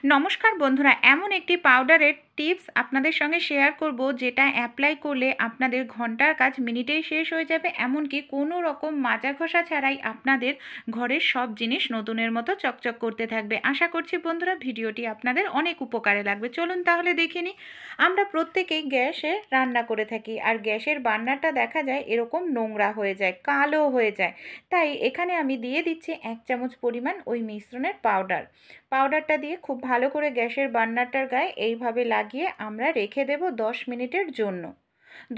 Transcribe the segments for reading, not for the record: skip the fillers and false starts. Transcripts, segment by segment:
নমস্কার বন্ধুরা, এমন একটি পাউডারের টিপস আপনাদের সঙ্গে শেয়ার করব যেটা অ্যাপ্লাই করলে আপনাদের ঘন্টার কাজ মিনিটেই শেষ হয়ে যাবে। এমনকি কোনো রকম মাজা ঘষা ছাড়াই আপনাদের ঘরের সব জিনিস নতুনের মতো চকচক করতে থাকবে। আশা করছি বন্ধুরা ভিডিওটি আপনাদের অনেক উপকারে লাগবে। চলুন তাহলে দেখে নিই। আমরা প্রত্যেকেই গ্যাসে রান্না করে থাকি, আর গ্যাসের বার্নারটা দেখা যায় এরকম নোংরা হয়ে যায়, কালো হয়ে যায়। তাই এখানে আমি দিয়ে দিচ্ছি 1 চামচ পরিমাণ ওই মিশ্রণের পাউডারটা দিয়ে খুব ভালো করে গ্যাসের বার্নারটার গায়ে এইভাবে লাগিয়ে আমরা রেখে দেব 10 মিনিটের জন্য।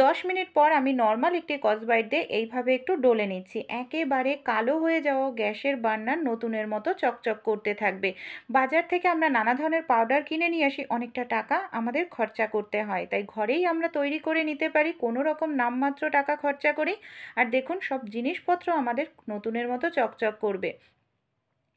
10 মিনিট পর আমি নর্মাল একটি স্কচব্রাইট দিয়ে এইভাবে একটু ডলে নিচ্ছি। একেবারে কালো হয়ে যাওয়া গ্যাসের বার্নার নতুনের মতো চকচক করতে থাকবে। বাজার থেকে আমরা নানা ধরনের পাউডার কিনে নিয়ে আসি, অনেকটা টাকা আমাদের খরচা করতে হয়, তাই ঘরেই আমরা তৈরি করে নিতে পারি কোনো রকম নামমাত্র টাকা খরচা করেই। আর দেখুন সব জিনিসপত্র আমাদের নতুনের মতো চকচক করবে।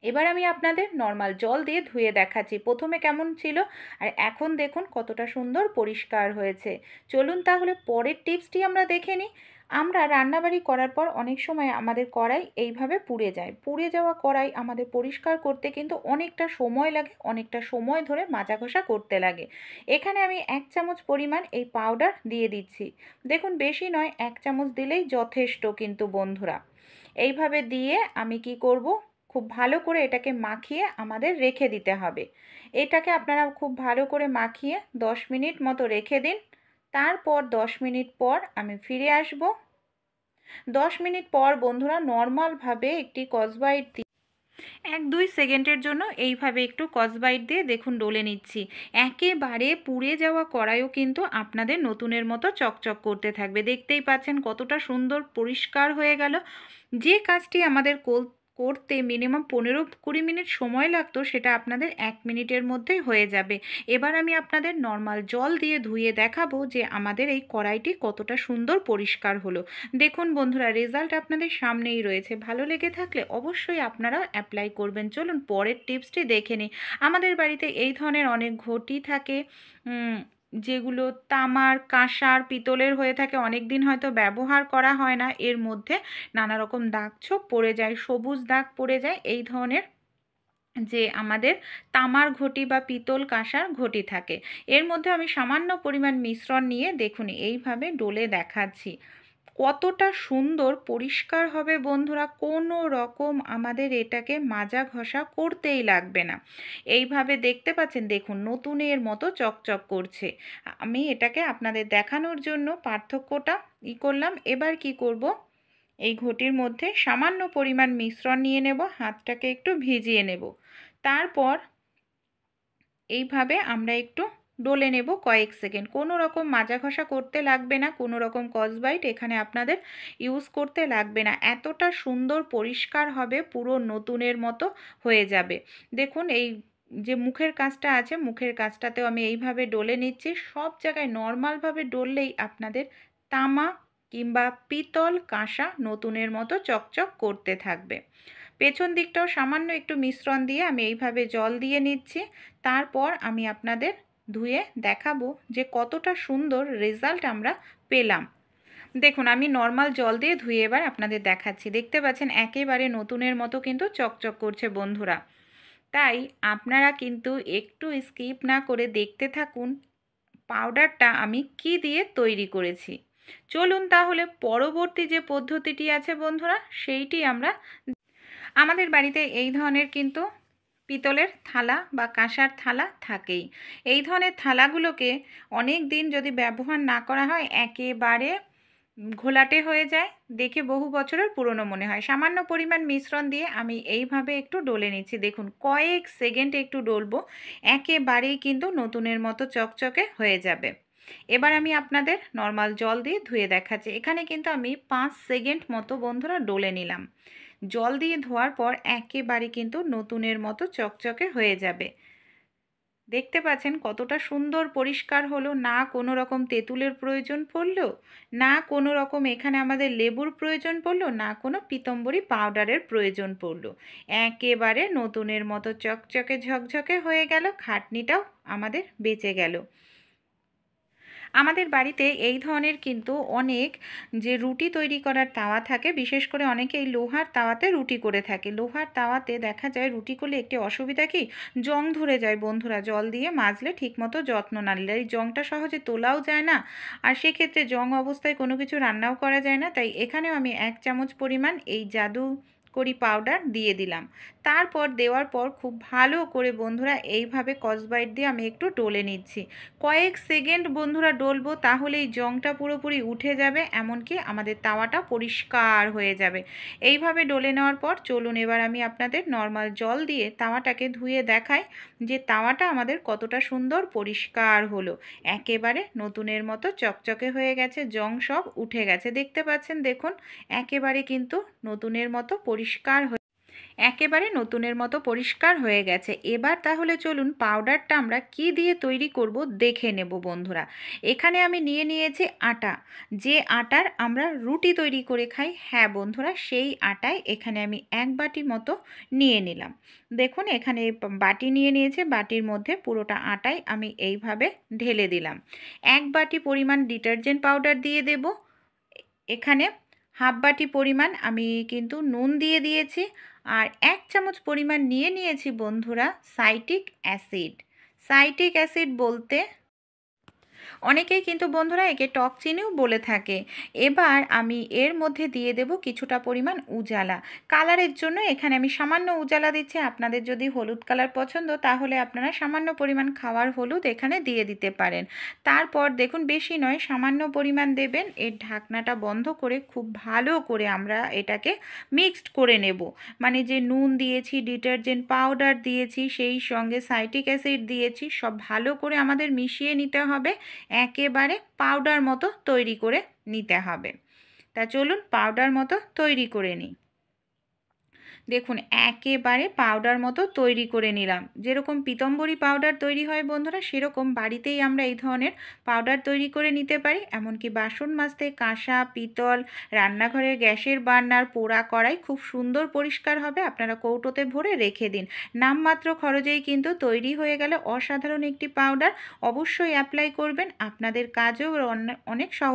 এবার আমি আপনাদের নর্মাল জল দিয়ে ধুয়ে দেখাচ্ছি প্রথমে কেমন ছিল, আর এখন দেখুন কতটা সুন্দর পরিষ্কার হয়েছে। চলুন তাহলে পরের টিপসটি আমরা দেখে নিই। আমরা রান্নাবাড়ি করার পর অনেক সময় আমাদের কড়াই এইভাবে পুড়ে যায়। পুড়ে যাওয়া কড়াই আমাদের পরিষ্কার করতে কিন্তু অনেকটা সময় লাগে, অনেকটা সময় ধরে মাজা ঘষা করতে লাগে। এখানে আমি 1 চামচ পরিমাণ এই পাউডার দিয়ে দিচ্ছি। দেখুন বেশি নয়, 1 চামচ দিলেই যথেষ্ট কিন্তু বন্ধুরা। এইভাবে দিয়ে আমি কি করব, খুব ভালো করে এটাকে মাখিয়ে আমাদের রেখে দিতে হবে। এটাকে আপনারা খুব ভালো করে মাখিয়ে 10 মিনিট মতো রেখে দিন। তারপর 10 মিনিট পর আমি ফিরে আসব। 10 মিনিট পর বন্ধুরা নর্মালভাবে একটি স্কচব্রাইট দিয়ে 1-2 সেকেন্ডের জন্য এইভাবে একটু স্কচব্রাইট দিয়ে দেখুন ডলে নিচ্ছি। একেবারে পুড়ে যাওয়া কড়াইও কিন্তু আপনাদের নতুনের মতো চকচক করতে থাকবে। দেখতেই পাচ্ছেন কতটা সুন্দর পরিষ্কার হয়ে গেল। যে কাজটি আমাদের করতে মিনিমাম 15-20 মিনিট সময় লাগতো, সেটা আপনাদের 1 মিনিটের মধ্যেই হয়ে যাবে। এবার আমি আপনাদের নর্মাল জল দিয়ে ধুয়ে দেখাবো যে আমাদের এই কড়াইটি কতটা সুন্দর পরিষ্কার হলো। দেখুন বন্ধুরা রেজাল্ট আপনাদের সামনেই রয়েছে। ভালো লেগে থাকলে অবশ্যই আপনারা অ্যাপ্লাই করবেন। চলুন পরের টিপসটি দেখে নিই। আমাদের বাড়িতে এই ধরনের অনেক ঘটি থাকে, যেগুলো তামার, কাঁসার, পিতলের হয়ে থাকে। অনেক দিন হয়তো ব্যবহার করা হয় না, এর মধ্যে নানা রকম দাগ ছোপ পড়ে যায়, সবুজ দাগ পড়ে যায়। এই ধরনের যে আমাদের তামার ঘটি বা পিতল কাঁসার ঘটি থাকে, এর মধ্যে আমি সামান্য পরিমাণ মিশ্রণ নিয়ে দেখুন এইভাবে ডলে দেখাচ্ছি। কতটা সুন্দর পরিষ্কার হবে বন্ধুরা, কোনো রকম আমাদের এটাকে মাজা ঘষা করতেই লাগবে না। এইভাবে দেখতে পাচ্ছেন, দেখুন নতুনের মতো চকচক করছে। আমি এটাকে আপনাদের দেখানোর জন্য পার্থক্যটা করলাম। এবার কি করব, এই ঘটির মধ্যে সামান্য পরিমাণ মিশ্রণ নিয়ে নেব, হাতটাকে একটু ভিজিয়ে নেব। তারপর এইভাবে আমরা একটু ডলে নেব কয়েক সেকেন্ড। কোনো রকম মাজা ঘষা করতে লাগবে না, কোনো রকম স্কচব্রাইট এখানে আপনাদের ইউজ করতে লাগবে না। এতটা সুন্দর পরিষ্কার হবে, পুরো নতুনের মতো হয়ে যাবে। দেখুন এই যে মুখের কাজটা আছে, মুখের কাজটাতেও আমি এইভাবে ডলে নিচ্ছি। সব জায়গায় নর্মালভাবে ডললেই আপনাদের তামা কিংবা পিতল, কাঁসা নতুনের মতো চকচক করতে থাকবে। পেছন দিকটাও সামান্য একটু মিশ্রণ দিয়ে আমি এইভাবে জল দিয়ে নিচ্ছি। তারপর আমি আপনাদের ধুয়ে দেখাবো যে কতটা সুন্দর রেজাল্ট আমরা পেলাম। দেখুন আমি নর্মাল জল দিয়ে ধুয়ে এবার আপনাদের দেখাচ্ছি। দেখতে পাচ্ছেন একেবারে নতুনের মতো কিন্তু চকচক করছে বন্ধুরা। তাই আপনারা কিন্তু একটু স্কিপ না করে দেখতে থাকুন পাউডারটা আমি কি দিয়ে তৈরি করেছি। চলুন তাহলে পরবর্তী যে পদ্ধতিটি আছে বন্ধুরা, সেইটি আমরা। আমাদের বাড়িতে এই ধরনের কিন্তু পিতলের থালা বা কাঁসার থালা থাকেই। এই ধরনের থালাগুলোকে অনেক দিন যদি ব্যবহার না করা হয় একেবারে ঘোলাটে হয়ে যায়, দেখে বহু বছরের পুরনো মনে হয়। সামান্য পরিমাণ মিশ্রণ দিয়ে আমি এইভাবে একটু ডলে নিচ্ছি। দেখুন কয়েক সেকেন্ড একটু ডলবো, একেবারেই কিন্তু নতুনের মতো চকচকে হয়ে যাবে। এবার আমি আপনাদের নর্মাল জল দিয়ে ধুয়ে দেখাচ্ছি। এখানে কিন্তু আমি 5 সেকেন্ড মতো বন্ধুরা ডলে নিলাম। জল দিয়ে ধোয়ার পর একেবারে কিন্তু নতুনের মতো চকচকে হয়ে যাবে। দেখতে পাচ্ছেন কতটা সুন্দর পরিষ্কার হলো, না কোনো রকম তেঁতুলের প্রয়োজন পড়লো, না কোনো রকম এখানে আমাদের লেবুর প্রয়োজন পড়লো, না কোনো পিতম্বরী পাউডারের প্রয়োজন পড়লো। একেবারে নতুনের মতো চকচকে ঝকঝকে হয়ে গেল, খাটনিটাও আমাদের বেঁচে গেল। আমাদের বাড়িতে এই ধরনের কিন্তু অনেক যে রুটি তৈরি করার তাওয়া থাকে, বিশেষ করে অনেকে এই লোহার তাওয়াতে রুটি করে থাকে। লোহার তাওয়াতে দেখা যায় রুটি করলে একটি অসুবিধা কি, জং ধরে যায় বন্ধুরা, জল দিয়ে মাজলে ঠিকমতো যত্ন না নিলে এই জংটা সহজে তোলাও যায় না, আর সেক্ষেত্রে জং অবস্থায় কোনো কিছু রান্নাও করা যায় না। তাই এখানেও আমি 1 চামচ পরিমাণ এই জাদুকরি পাউডার দিয়ে দিলাম। তারপর দেওয়ার পর খুব ভালো করে বন্ধুরা এইভাবে স্কচব্রাইট দিয়ে আমি একটু ডলে নিচ্ছি। কয়েক সেকেন্ড বন্ধুরা ডলবো, তাহলেই জংটা পুরোপুরি উঠে যাবে, এমনকি আমাদের তাওয়াটা পরিষ্কার হয়ে যাবে। এইভাবে ডলে নেওয়ার পর চলুন এবার আমি আপনাদের নর্মাল জল দিয়ে তাওয়াটাকে ধুয়ে দেখাই যে তাওয়াটা আমাদের কতটা সুন্দর পরিষ্কার হলো। একেবারে নতুনের মতো চকচকে হয়ে গেছে, জং সব উঠে গেছে, দেখতে পাচ্ছেন, দেখুন একেবারে কিন্তু নতুনের মতো পরিষ্কার একেবারে নতুনের মতো পরিষ্কার হয়ে গেছে। এবার তাহলে চলুন পাউডারটা আমরা কি দিয়ে তৈরি করব দেখে নেব বন্ধুরা। এখানে আমি নিয়ে নিয়েছি আটা, যে আটার আমরা রুটি তৈরি করে খাই, হ্যাঁ বন্ধুরা সেই আটায় এখানে আমি 1 বাটি মতো নিয়ে নিলাম। দেখুন এখানে বাটি নিয়ে নিয়েছে, বাটির মধ্যে পুরোটা আটাই আমি এইভাবে ঢেলে দিলাম। 1 বাটি পরিমাণ ডিটারজেন্ট পাউডার দিয়ে দেব। এখানে হাফ বাটি পরিমাণ আমি কিন্তু নুন দিয়ে দিয়েছি, আর 1 চামচ পরিমাণ নিয়ে নিয়েছি বন্ধুরা সাইট্রিক অ্যাসিড। সাইট্রিক অ্যাসিড বলতে অনেকেই কিন্তু বন্ধুরা একে টক চিনিও বলে থাকে। এবার আমি এর মধ্যে দিয়ে দেব কিছুটা পরিমাণ উজালা। কালারের জন্য এখানে আমি সামান্য উজালা দিচ্ছি। আপনাদের যদি হলুদ কালার পছন্দ তাহলে আপনারা সামান্য পরিমাণ খাওয়ার হলুদ এখানে দিয়ে দিতে পারেন। তারপর দেখুন বেশি নয়, সামান্য পরিমাণ দেবেন। এর ঢাকনাটা বন্ধ করে খুব ভালো করে আমরা এটাকে মিক্সড করে নেব। মানে যে নুন দিয়েছি, ডিটারজেন্ট পাউডার দিয়েছি, সেই সঙ্গে সাইট্রিক অ্যাসিড দিয়েছি, সব ভালো করে আমাদের মিশিয়ে নিতে হবে, একেবারে পাউডার মতো তৈরি করে নিতে হবে। তা চলুন পাউডার মতো তৈরি করে নিই। দেখুন একেবারে পাউডার মতো তৈরি করে নিলাম। যেরকম পিতম্বরী পাউডার তৈরি হয় বন্ধুরা, সেরকম বাড়িতেই আমরা এই ধরনের পাউডার তৈরি করে নিতে পারি। এমনকি বাসন মাজতে কাঁসা, পিতল, রান্নাঘরের গ্যাসের বার্নার, পোড়া কড়াই খুব সুন্দর পরিষ্কার হবে। আপনারা কৌটোতে ভরে রেখে দিন, নামমাত্র খরচেই কিন্তু তৈরি হয়ে গেল অসাধারণ একটি পাউডার। অবশ্যই অ্যাপ্লাই করবেন, আপনাদের কাজও অনেক সহজ